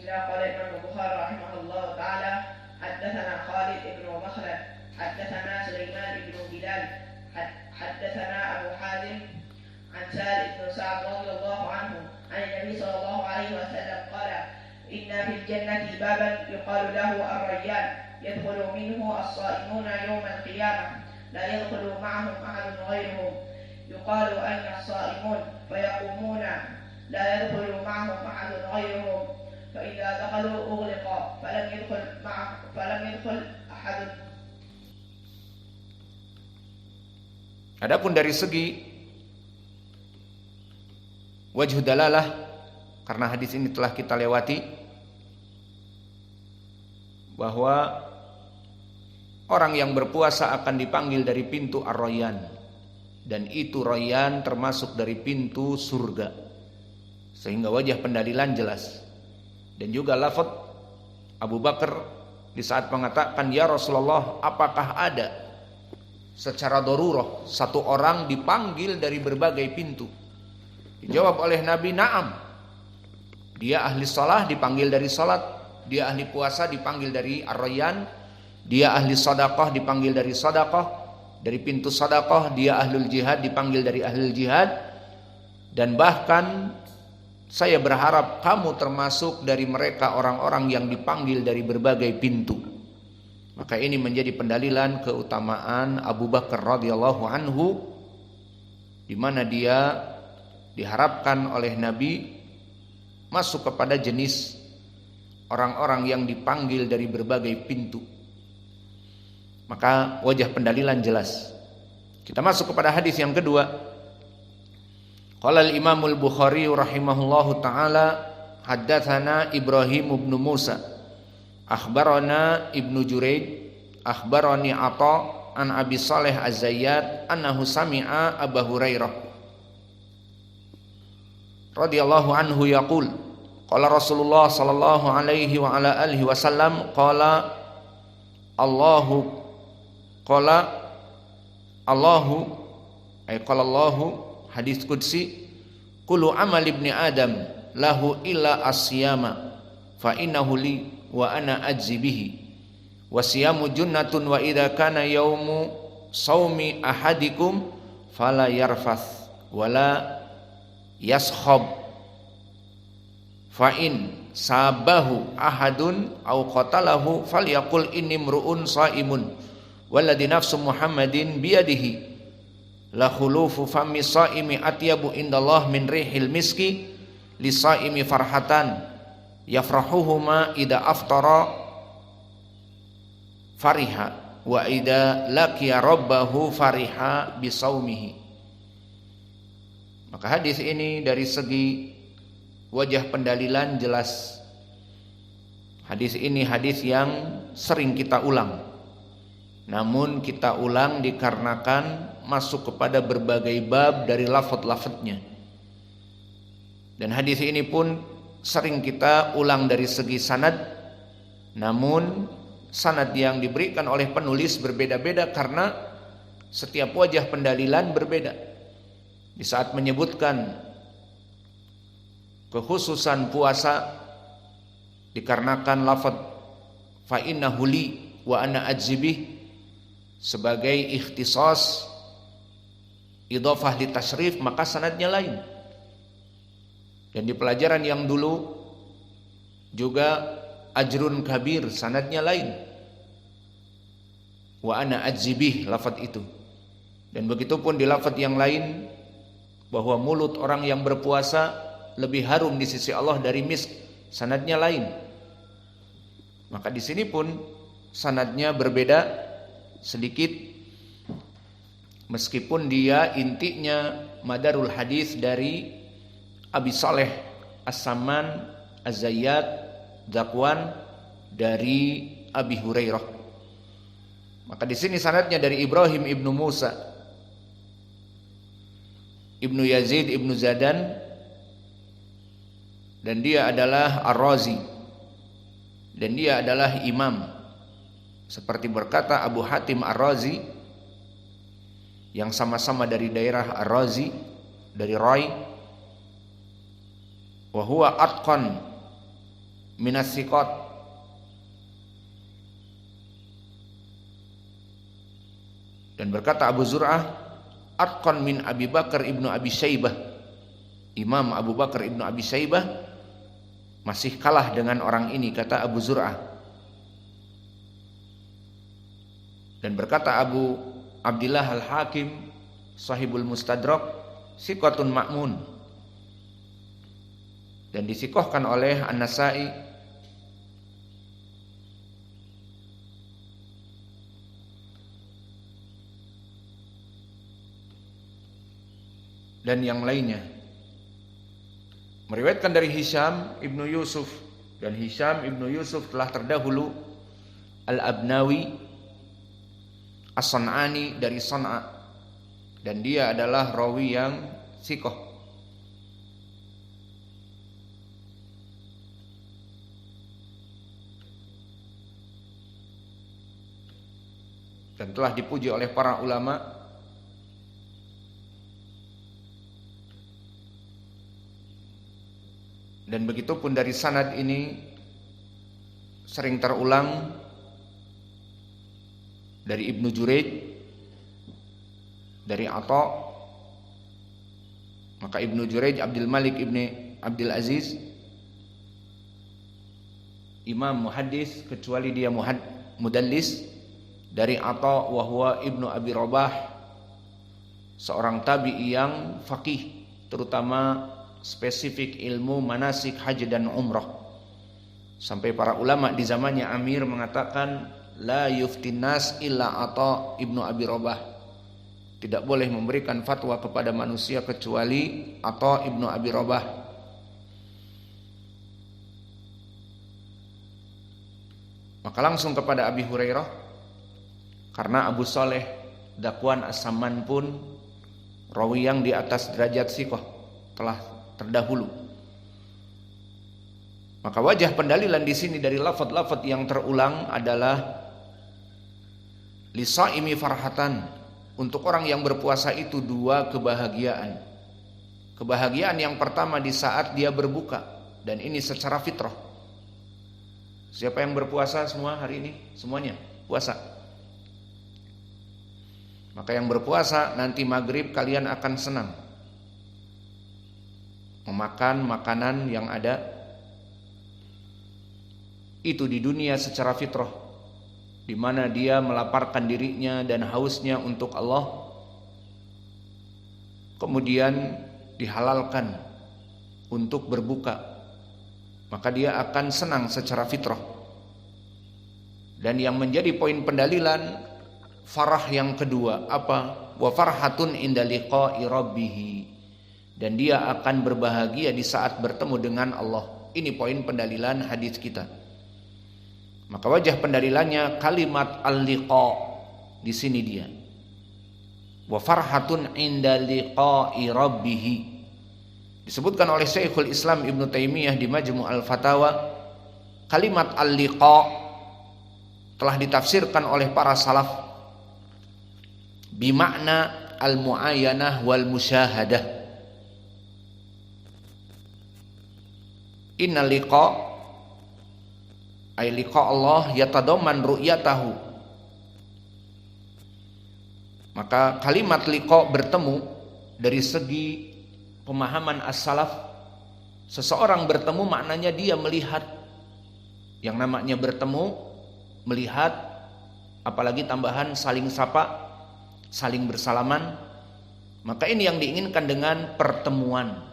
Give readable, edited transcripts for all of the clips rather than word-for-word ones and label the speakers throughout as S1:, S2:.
S1: الله. قال الإمام البخاري رحمه الله تعالى: حدثنا خالد بن مخلد حدثنا سليمان بن بلال حدثنا أبو حازم عن سهل بن سعد رضي الله عنه عن النبي صلى الله عليه وسلم قال: إن في الجنة بابا يقال له الريان يدخل منه الصائمون يوم القيامة لا يدخل معهم أحد غيرهم يقال أين الصائمون فيقومون لا يدخل معهم أحد غيرهم فإذا دخلوا أغلق فلم يدخل أحد.
S2: Adapun dari segi wajh dalalah, karena hadis ini telah kita lewati, bahwa orang yang berpuasa akan dipanggil dari pintu Ar-Rayyan, dan itu Rayyan termasuk dari pintu surga, sehingga wajah pendalilan jelas. Dan juga lafaz Abu Bakar di saat mengatakan, ya Rasulullah, apakah ada secara darurah satu orang dipanggil dari berbagai pintu? Dijawab oleh Nabi, na'am. Dia ahli salah dipanggil dari salat, dia ahli puasa dipanggil dari Ar-Rayyan, dia ahli sedekah dipanggil dari sedekah, dari pintu sedekah. Dia ahlul jihad dipanggil dari ahlul jihad. Dan bahkan saya berharap kamu termasuk dari mereka orang-orang yang dipanggil dari berbagai pintu. Maka ini menjadi pendalilan keutamaan Abu Bakar radhiyallahu anhu, di mana dia diharapkan oleh Nabi masuk kepada jenis orang-orang yang dipanggil dari berbagai pintu. Maka wajah pendalilan jelas. Kita masuk kepada hadis yang kedua. Qala al-Imam al-Bukhari rahimahullahu taala, haddatsana Ibrahim bin Musa, akhbarana Ibnu Jurayd, akhbarani Atha an Abi Saleh Az-Zayyad annahu sami'a Abu Hurairah radhiyallahu anhu yaqul, qala Rasulullah sallallahu alaihi wa ala alihi wasallam, qala Allahu hadis qudsi, kullu amal ibni adam lahu illa as-siyama fa innahu li wa ana ajzi bihi wa siyamu junnatun wa idza kana yaumu saumi ahadikum fala yarfath wala yaskhab fa in sabahu ahadun aw qatalahu falyaqul inni mru'un shaimun walladhi nafsu Muhammadin biyadihi la khulufu fami saimi atyabu indallah min rihil miski li saimi farhatan yafrahuhuma ida aftara fariha wa ida laqiya rabbahu fariha bisaumihi. Maka hadis ini dari segi wajah pendalilan jelas. Hadis ini hadis yang sering kita ulang, namun kita ulang dikarenakan masuk kepada berbagai bab dari lafaz-lafaznya. Dan hadis ini pun sering kita ulang dari segi sanad, namun sanad yang diberikan oleh penulis berbeda-beda karena setiap wajah pendalilan berbeda. Di saat menyebutkan kekhususan puasa dikarenakan lafaz fa innahu li wa ana ajzibih sebagai ikhtisas idhafah li tasyrif, maka sanadnya lain. Dan di pelajaran yang dulu juga ajrun kabir, sanadnya lain. Wa ana ajzibih, lafaz itu. Dan begitu pun di lafaz yang lain, bahwa mulut orang yang berpuasa lebih harum di sisi Allah dari misk, sanadnya lain. Maka di sini pun sanadnya berbeda sedikit, meskipun dia intinya madarul hadis dari Abi Saleh As-Samman Az-Zayyad Zakwan dari Abi Hurairah. Maka di sini sanadnya dari Ibrahim ibnu Musa ibnu Yazid ibnu Zadan, dan dia adalah Ar-Razi, dan dia adalah imam, seperti berkata Abu Hatim Ar-Razi yang sama-sama dari daerah Ar-Razi, dari Rai, wa huwa atqan minas siqat. Dan berkata Abu Zur'ah, atqan min Abi Bakar ibnu Abi Syaibah. Imam Abu Bakar ibnu Abi Syaibah masih kalah dengan orang ini, kata Abu Zur'ah. Dan berkata Abu Abdillah Al-Hakim Sahibul Mustadrak, siqatun ma'mun. Dan disikohkan oleh An-Nasai. Dan yang lainnya. Meriwayatkan dari Hisham ibnu Yusuf, dan Hisham ibnu Yusuf telah terdahulu Al-Abnawi As-San'ani dari San'a, dan dia adalah rawi yang sikoh. Dan telah dipuji oleh para ulama. Dan begitupun dari sanad ini sering terulang dari Ibnu Juraij, dari Atha. Maka Ibnu Juraij Abdul Malik ibni Abdul Aziz, imam muhaddis, kecuali dia mudallis, dari Atha wa huwa Ibnu Abi Rabah, seorang tabi'i yang faqih, terutama spesifik ilmu manasik haji dan umrah. Sampai para ulama di zamannya Amir mengatakan la yuftin nas illa Atha ibnu Abi Rabah, tidak boleh memberikan fatwa kepada manusia kecuali Atha ibnu Abi Rabah. Maka langsung kepada Abi Hurairah, karena Abu Saleh Dakwan As-Samman pun rawi yang di atas derajat sikoh, telah terdahulu. Maka wajah pendalilan di sini dari lafaz-lafaz yang terulang adalah lisaimi farhatan, untuk orang yang berpuasa itu dua kebahagiaan. Kebahagiaan yang pertama di saat dia berbuka, dan ini secara fitrah. Siapa yang berpuasa semua hari ini? Semuanya puasa. Maka yang berpuasa nanti maghrib kalian akan senang memakan makanan yang ada itu di dunia secara fitrah, di mana dia melaparkan dirinya dan hausnya untuk Allah, kemudian dihalalkan untuk berbuka, maka dia akan senang secara fitrah. Dan yang menjadi poin pendalilan farah yang kedua apa? Wa farhatun inda liqa'i rabbih, dan dia akan berbahagia di saat bertemu dengan Allah. Ini poin pendalilan hadis kita. Maka wajah pendalilannya kalimat al-liqa di sini dia. Wa farhatun inda liqa'i rabbih. Disebutkan oleh Syekhul Islam Ibnu Taimiyah di Majmu' al-Fatawa, kalimat al-liqa telah ditafsirkan oleh para salaf bimakna al-mu'ayanah wal musyahadah. Inna liqa ay liqa Allah yatadamman ru'yatahu. Maka kalimat liqa bertemu dari segi pemahaman as-salaf, seseorang bertemu maknanya dia melihat. Yang namanya bertemu, melihat, apalagi tambahan saling sapa, saling bersalaman. Maka ini yang diinginkan dengan pertemuan.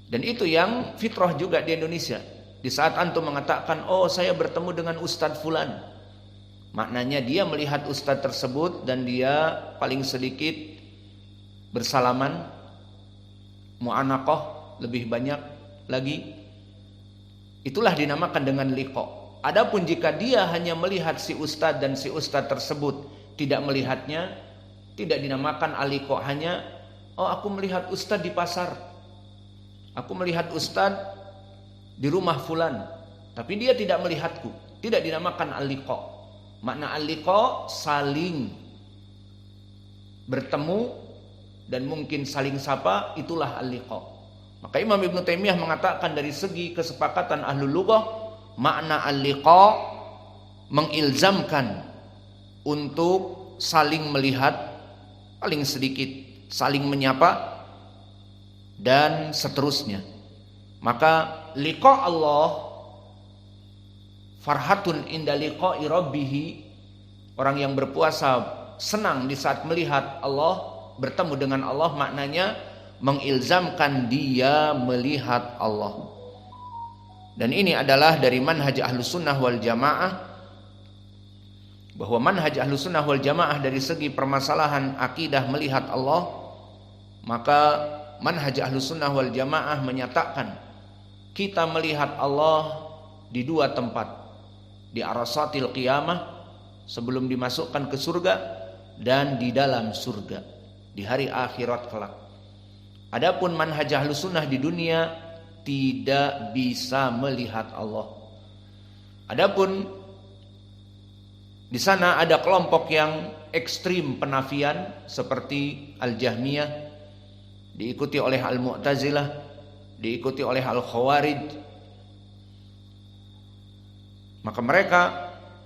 S2: Dan itu yang fitrah juga di Indonesia. Di saat antum mengatakan, oh saya bertemu dengan Ustadz Fulan, maknanya dia melihat Ustadz tersebut dan dia paling sedikit bersalaman, mu'anaqah lebih banyak lagi. Itulah dinamakan dengan liqa. Adapun jika dia hanya melihat si Ustadz dan si Ustadz tersebut tidak melihatnya, tidak dinamakan al-liqa. Hanya, oh aku melihat Ustadz di pasar, aku melihat Ustadz di rumah fulan, tapi dia tidak melihatku, tidak dinamakan al-liqa. Makna al-liqa saling bertemu dan mungkin saling sapa, itulah al-liqa. Maka Imam Ibnu Taimiyah mengatakan dari segi kesepakatan ahlul lughah, makna al-liqa mengilzamkan untuk saling melihat, paling sedikit saling menyapa, dan seterusnya. Maka liqa Allah farhatun inda liqa'i rabbih, orang yang berpuasa senang di saat melihat Allah, bertemu dengan Allah, maknanya mengilzamkan dia melihat Allah. Dan ini adalah dari manhaj Ahlus Sunnah wal Jamaah, bahwa manhaj Ahlus Sunnah wal Jamaah dari segi permasalahan akidah melihat Allah, maka manhaj Ahlus Sunnah wal Jamaah menyatakan kita melihat Allah di dua tempat, di arasatil qiyamah sebelum dimasukkan ke surga, dan di dalam surga di hari akhirat kelak. Adapun manhaj Ahlus Sunnah di dunia tidak bisa melihat Allah. Adapun di sana ada kelompok yang ekstrim penafian seperti Al-Jahmiyah, diikuti oleh Al-Mu'tazilah, diikuti oleh Al-Khawarij. Maka mereka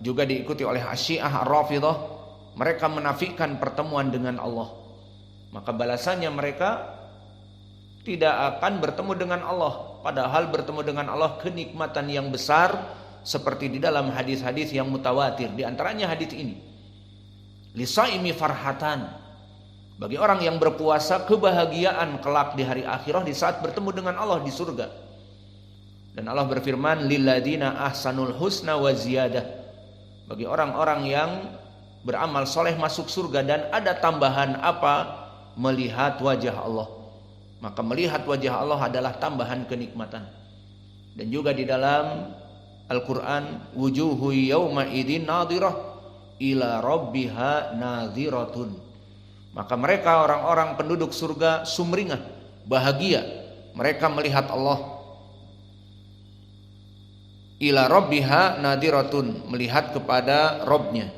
S2: juga diikuti oleh Asy-Syiah Ar-Rafidhah. Mereka menafikan pertemuan dengan Allah. Maka balasannya mereka tidak akan bertemu dengan Allah, padahal bertemu dengan Allah kenikmatan yang besar, seperti di dalam hadis-hadis yang mutawatir. Di antaranya hadis ini, lisaimi farhatan, bagi orang yang berpuasa kebahagiaan kelak di hari akhirah di saat bertemu dengan Allah di surga. Dan Allah berfirman, lilladina ahsanul husna wa ziyadah, bagi orang-orang yang beramal soleh masuk surga dan ada tambahan apa? Melihat wajah Allah. Maka melihat wajah Allah adalah tambahan kenikmatan. Dan juga di dalam Al-Quran, wujuhu yawma idin nadhirah ila rabbiha nadhiratun. Maka mereka orang-orang penduduk surga sumringah, bahagia, mereka melihat Allah. Ila rabbiha nadhiratun, melihat kepada Rabbnya.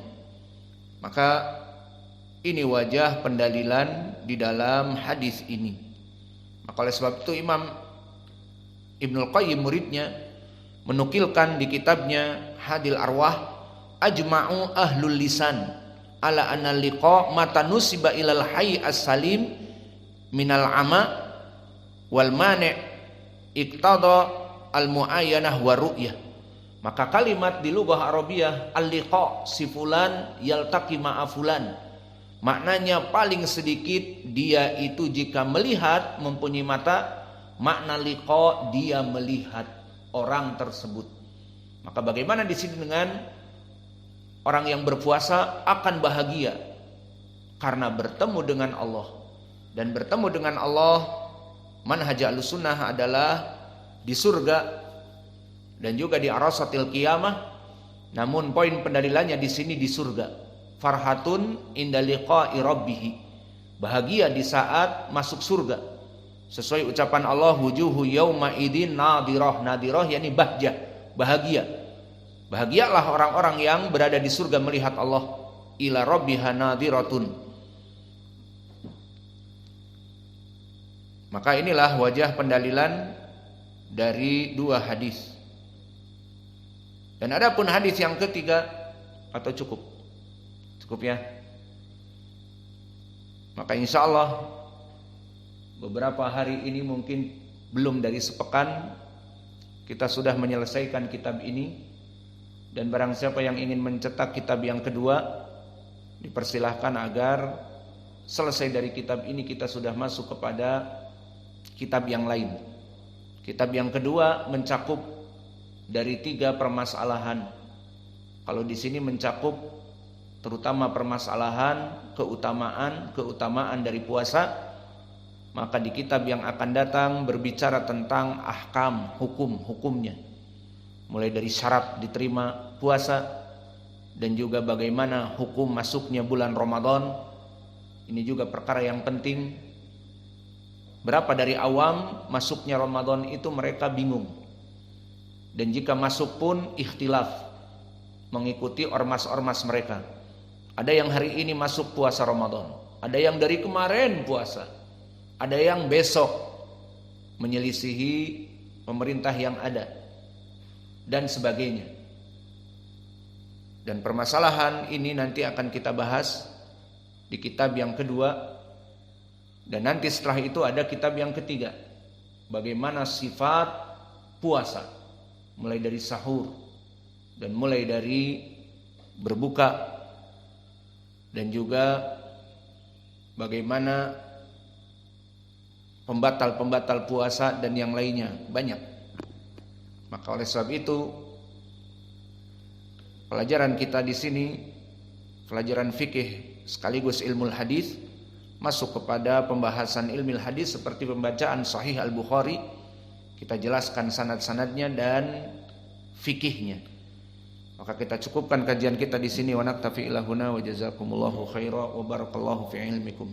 S2: Maka ini wajah pendalilan di dalam hadis ini. Maka oleh sebab itu Imam Ibnul Qayyim muridnya menukilkan di kitabnya Hadil Arwah, ajma'u ahlul lisan ala anna liqa mata nusiba ilal hayy as-salim minal ama wal mani' iqtada al muayyanah wa ru'yah. Maka kalimat di lughah Arabiyah al-liqa, si fulan yaltaqi ma'a fulan, maknanya paling sedikit dia itu jika melihat mempunyai mata, makna liqa dia melihat orang tersebut. Maka bagaimana di sini dengan orang yang berpuasa akan bahagia karena bertemu dengan Allah. Dan bertemu dengan Allah, manhaj Ahlussunnah adalah di surga dan juga di arasatil qiyamah. Namun poin pendalilannya di sini di surga. Farhatun inda liqa'i rabbih, bahagia di saat masuk surga. Sesuai ucapan Allah, wujuhu yauma idin nadhirah. Nadhirah yakni bahjah, bahagia. Bahagialah orang-orang yang berada di surga melihat Allah. Ila rabbiha nadhiratun. Maka inilah wajah pendalilan dari dua hadis. Dan adapun hadis yang ketiga, atau cukup ya. Maka insya Allah beberapa hari ini, mungkin belum dari sepekan, kita sudah menyelesaikan kitab ini. Dan barang siapa yang ingin mencetak kitab yang kedua, dipersilahkan agar selesai dari kitab ini kita sudah masuk kepada kitab yang lain. Kitab yang kedua mencakup dari 3 permasalahan. Kalau di sini mencakup terutama permasalahan keutamaan dari puasa, maka di kitab yang akan datang berbicara tentang ahkam, hukumnya, mulai dari syarat diterima puasa dan juga bagaimana hukum masuknya bulan Ramadan. Ini juga perkara yang penting. Berapa dari awam masuknya Ramadan itu mereka bingung, dan jika masuk pun ikhtilaf mengikuti ormas-ormas mereka. Ada yang hari ini masuk puasa Ramadan, ada yang dari kemarin puasa, ada yang besok. menyelisihi pemerintah yang ada dan sebagainya. Dan permasalahan ini nanti akan kita bahas di kitab yang kedua, dan nanti setelah itu ada kitab yang ketiga, bagaimana sifat puasa mulai dari sahur dan mulai dari berbuka, dan juga bagaimana pembatal-pembatal puasa dan yang lainnya, banyak. Maka oleh sebab itu pelajaran kita di sini, pelajaran fikih sekaligus ilmu hadis, masuk kepada pembahasan ilmu hadis seperti pembacaan Sahih Al-Bukhari. Kita jelaskan sanad-sanadnya dan fikihnya. Maka kita cukupkan kajian kita di sini. Wa naktafi ila huna wa jazakumullahu khaira wa barakallahu fi ilmikum.